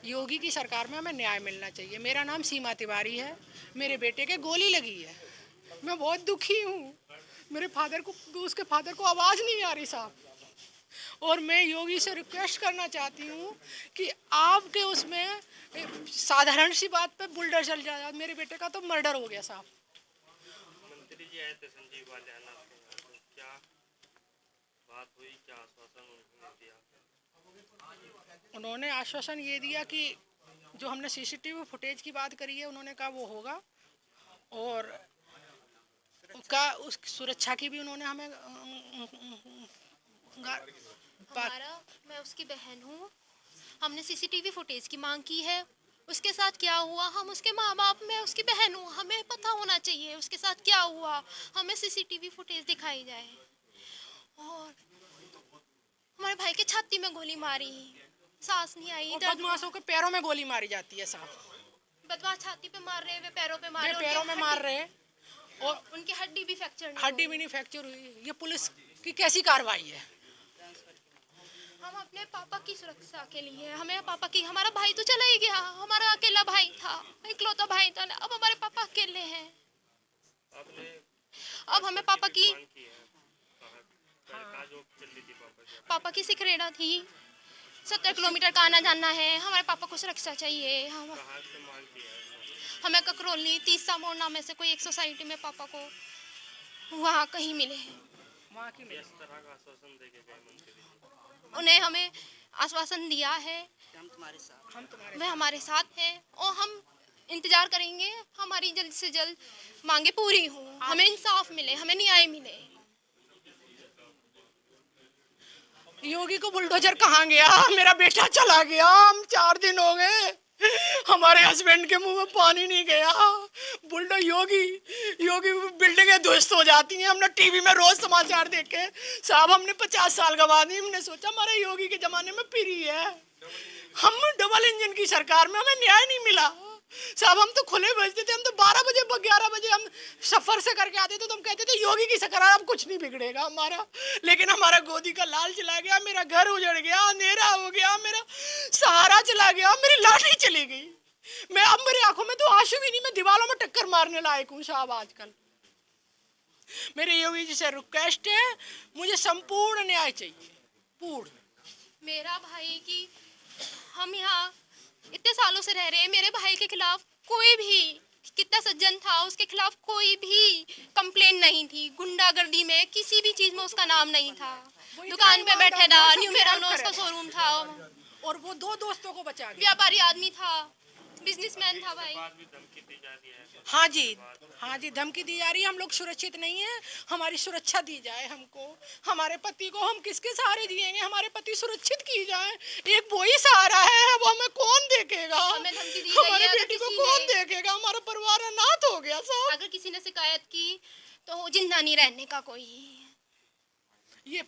योगी की सरकार में हमें न्याय मिलना चाहिए। मेरा नाम सीमा तिवारी है, मेरे बेटे के गोली लगी है, मैं बहुत दुखी हूँ। मेरे फादर को, उसके फादर को आवाज़ नहीं आ रही साहब। और मैं योगी से रिक्वेस्ट करना चाहती हूँ कि आपके उसमें साधारण सी बात पे बुलडोजर चल जाए। मेरे बेटे का तो मर्डर हो गया साहब। मंत्री जी आए थे संजीव बालियाना के यहाँ, तो क्या बात हुई, क्या आश्वासन उन्होंने दिया? उन्होंने आश्वासन ये दिया कि जो हमने सीसीटीवी फुटेज की बात करी है, उन्होंने कहा वो होगा, और उसका उस सुरक्षा की भी उन्होंने हमें मैं उसकी बहन हूँ। हमने सीसीटीवी फुटेज की मांग की है। उसके साथ क्या हुआ, हम उसके माँ बाप, मैं उसकी बहन हूँ, हमें पता होना चाहिए उसके साथ क्या हुआ। हमें सीसीटीवी फुटेज दिखाई जाए। और हमारे भाई के छाती में गोली मारी, सांस नहीं आई। बदमाशों के पैरों में गोली मारी जाती है साहब। बदमाश छाती पे मार रहे हैं, वे पैरों पे मार रहे हैं, पैरों में मार रहे हैं, और उनकी हड्डी भी फ्रैक्चर हड्डी भी नहीं फ्रैक्चर हुई। ये पुलिस की कैसी कार्रवाई है? हम अपने पापा की सुरक्षा के लिए, हमें पापा की, हमारा भाई तो चला ही गया, हमारा अकेला भाई था, इकलौता भाई था ना। अब हमारे पापा अकेले हैं। अब हमें पापा की पापा की सिकरेड़ा थी। 70 किलोमीटर का आना जाना है, हमारे पापा को सुरक्षा चाहिए। हमें ककरोली 30 मोड़ नामे से कोई एक सोसाइटी में पापा को वहाँ कहीं मिले हैं। उन्हें हमें आश्वासन दिया है वह हमारे साथ हैं, और हम इंतजार करेंगे हमारी जल्द से जल्द मांगे पूरी हों, हमें इंसाफ मिले, हमें न्याय मिले। योगी को बुलडोजर कहाँ गया? मेरा बेटा चला गया, हम 4 दिन हो गए, हमारे हस्बैंड के मुंह में पानी नहीं गया। योगी बिल्डिंगें ध्वस्त हो जाती हैं। हमने टीवी में रोज समाचार देखे साहब, हमने 50 साल गवा दी। हमने सोचा हमारे योगी के जमाने में फ्री है। हम डबल इंजन की सरकार में हमें न्याय नहीं मिला साहब। हम तो खुले भेजते थे, हम तो 12 बजे 11 बजे हम सफर से करके आते थे, तो हम कहते थे योगी की सरकार, अब कुछ नहीं बिगड़ेगा हमारा। लेकिन हमारा गोदी का लाल चला गया, मेरा घर उजड़ गया, अंधेरा हो गया, मेरा सहारा चला गया, मेरी लाठी चली गई। मैं अब मेरी आंखों में तो आंसू भी नहीं, मैं दीवारों में टक्कर मारने लायक हूँ साहब। आजकल मेरे योगी जी से रिक्वेस्ट है, मुझे संपूर्ण न्याय चाहिए, पूर्ण। मेरा भाई की, हम यहाँ इतने सालों से रह रहे हैं, मेरे भाई के खिलाफ कोई भी, कितना सज्जन था, उसके खिलाफ कोई भी कंप्लेन नहीं थी। गुंडागर्दी में किसी भी चीज में उसका नाम नहीं था। दुकान पे बैठे था, न्यू मेरानोस का शोरूम था, और वो 2 दोस्तों को बचा गया। व्यापारी आदमी था, बिजनेसमैन था भाई। हाँ जी, धमकी दी जा रही है। हम लोग सुरक्षित नहीं है, हमारी सुरक्षा दी जाए हमको। हमारे पति को हम किसके सहारे जिएंगे? हमारे पति सुरक्षित की जाए। एक वो ही सहारा है, वो हमें कौन देखेगा? हमारे बेटी को कौन देखेगा? हमारा परिवार अनाथ हो गया साहब। अगर किसी ने शिकायत की तो जिंदा नहीं रहने का कोई। ये